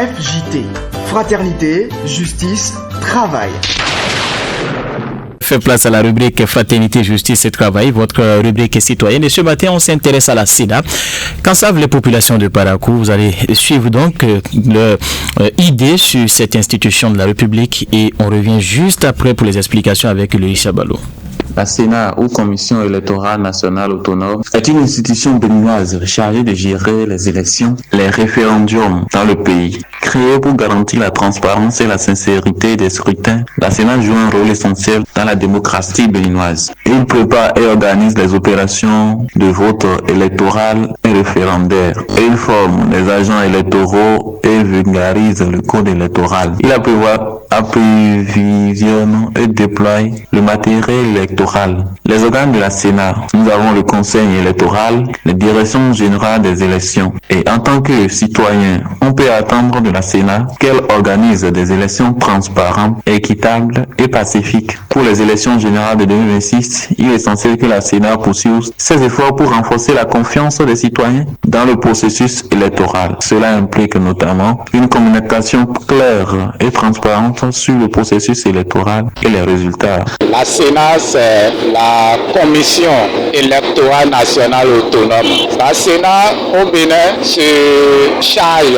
FJT, Fraternité, Justice, Travail. Fait place à la rubrique Fraternité, Justice et Travail, votre rubrique citoyenne. Et ce matin, on s'intéresse à la SENA. Qu'en savent les populations de Parakou? Vous allez suivre donc leur idée sur cette institution de la République et on revient juste après pour les explications avec Louis Chabalo. La Sénat, ou Commission électorale nationale autonome, est une institution béninoise chargée de gérer les élections, les référendums dans le pays. Créée pour garantir la transparence et la sincérité des scrutins, la Sénat joue un rôle essentiel dans la démocratie béninoise. Il prépare et organise les opérations de vote électoral et référendaire. Il forme les agents électoraux et vulgarise le code électoral. Il approvisionne et déploie le matériel électoral. Les organes de la Sénat, nous avons le Conseil électoral, la Direction générale des élections. Et en tant que citoyen, on peut attendre de la Sénat qu'elle organise des élections transparentes, équitables et pacifiques. Pour les élections générales de 2026, il est essentiel que la Sénat poursuive ses efforts pour renforcer la confiance des citoyens dans le processus électoral. Cela implique notamment une communication claire et transparente sur le processus électoral et les résultats. La Sénat, c'est la Commission électorale nationale autonome. La Sénat au Bénin se charge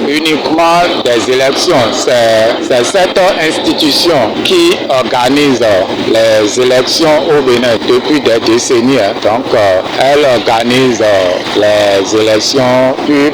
uniquement des élections. C'est cette institution qui organise les élections au Bénin depuis des décennies. Donc, elle organise les élections, puis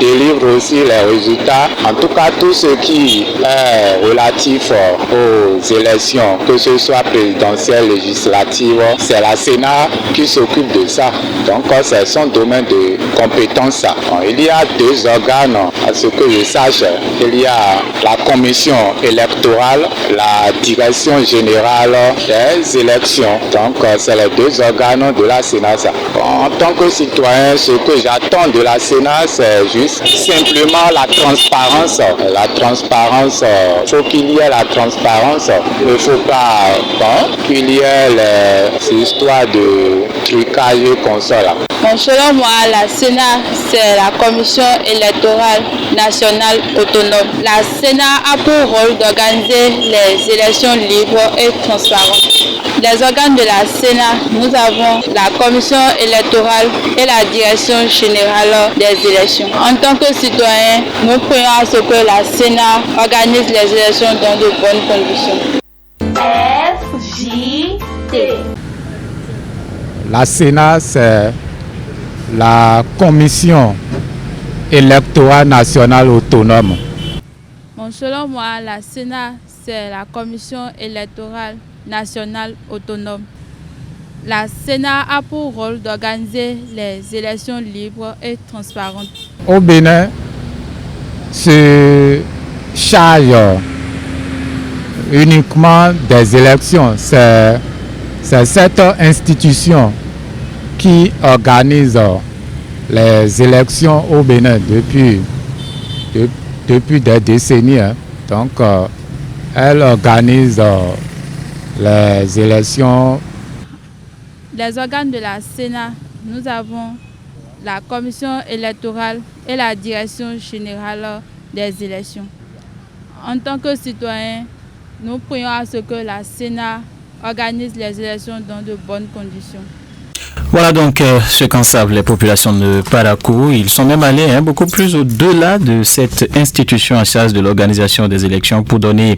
délivre aussi les résultats. En tout cas, tout ce qui est relatif aux élections, que ce soit présidentielle, législative, c'est la Sénat qui s'occupe de ça. Donc, c'est son domaine de compétence. Il y a deux organes, à ce que je sache. Il y a la commission électorale, la direction générale des élections. Donc, c'est les deux organes de la Sénat. En tant que citoyen, ce que j'attends de la Sénat, c'est juste simplement la transparence. La transparence, il faut qu'il y ait la transparence. Il ne faut pas qu'il y ait les histoires de trucage comme ça là. Bon, selon moi, la Sénat, c'est la Commission électorale nationale autonome. La Sénat a pour rôle d'organiser les élections libres et transparentes. Les organes de la Sénat, nous avons la Commission électorale et la Direction générale des élections. En tant que citoyen, nous prions à ce que la Sénat organise les élections dans de bonnes conditions. FJT. La Sénat, c'est la Commission électorale nationale autonome. Bon, selon moi, la Sénat, c'est la Commission électorale nationale autonome. La Sénat a pour rôle d'organiser les élections libres et transparentes. Au Bénin, se charge uniquement des élections. C'est cette institution qui organise les élections au Bénin depuis des décennies. Donc, elle organise les élections. Les organes de la Sénat, nous avons la Commission électorale et la Direction générale des élections. En tant que citoyen, nous prions à ce que la Sénat organise les élections dans de bonnes conditions. Voilà donc ce qu'en savent les populations de Parakou. Ils sont même allés beaucoup plus au-delà de cette institution en charge de l'organisation des élections pour donner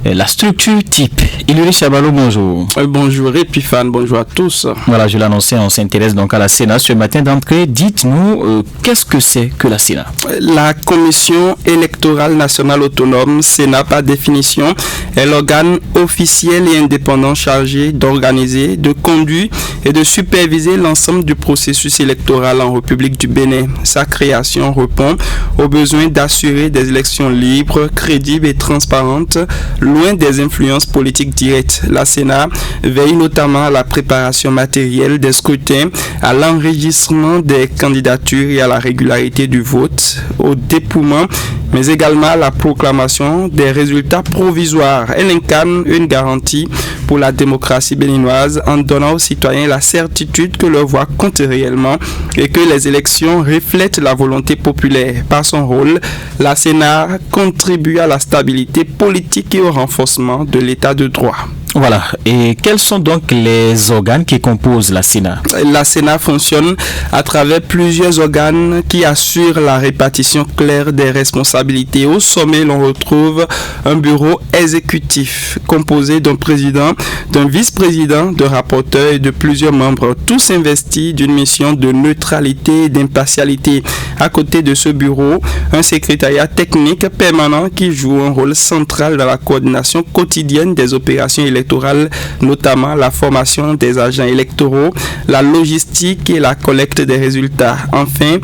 la structure type. Iluri Chabalo, bonjour. Bonjour Epifane, bonjour à tous. Voilà, je l'annonçais, on s'intéresse donc à la Sénat ce matin d'entrée. Dites-nous, qu'est-ce que c'est que la Sénat? La Commission électorale nationale autonome, Sénat par définition, est l'organe officiel et indépendant chargé d'organiser, de conduire et de superviser l'ensemble du processus électoral en République du Bénin. Sa création répond au besoin d'assurer des élections libres, crédibles et transparentes, loin des influences politiques directes. La Sénat veille notamment à la préparation matérielle des scrutins, à l'enregistrement des candidatures et à la régularité du vote, au dépouillement mais également la proclamation des résultats provisoires. Elle incarne une garantie pour la démocratie béninoise en donnant aux citoyens la certitude que leur voix compte réellement et que les élections reflètent la volonté populaire. Par son rôle, la Sénat contribue à la stabilité politique et au renforcement de l'état de droit. Voilà. Et quels sont donc les organes qui composent la Sénat? La Sénat fonctionne à travers plusieurs organes qui assurent la répartition claire des responsabilités. Au sommet, l'on retrouve un bureau exécutif composé d'un président, d'un vice-président, de rapporteurs et de plusieurs membres, tous investis d'une mission de neutralité et d'impartialité. À côté de ce bureau, un secrétariat technique permanent qui joue un rôle central dans la coordination quotidienne des opérations électorales, notamment la formation des agents électoraux, la logistique et la collecte des résultats. Enfin,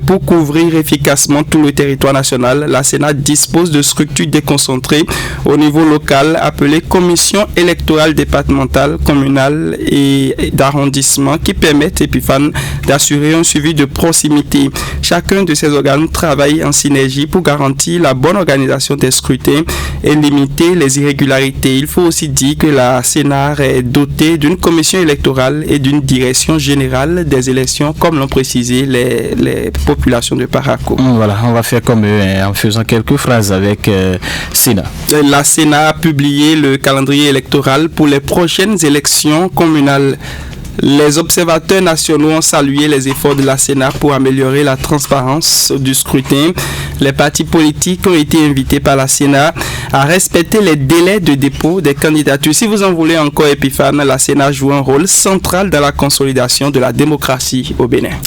pour couvrir efficacement tout le territoire national, la Sénat dispose de structures déconcentrées au niveau local appelées commissions électorales départementales, communales et d'arrondissement qui permettent Epiphane d'assurer un suivi de proximité. Chacun de ces organes travaille en synergie pour garantir la bonne organisation des scrutins et limiter les irrégularités. Il faut aussi dire que la Sénat est dotée d'une commission électorale et d'une direction générale des élections, comme l'ont précisé les populations de Parakou. Voilà, on va faire comme eux en faisant quelques phrases avec Sénat. La Sénat a publié le calendrier électoral pour les prochaines élections communales. Les observateurs nationaux ont salué les efforts de la Sénat pour améliorer la transparence du scrutin. Les partis politiques ont été invités par la Sénat à respecter les délais de dépôt des candidatures. Si vous en voulez encore, Epiphane, la Sénat joue un rôle central dans la consolidation de la démocratie au Bénin.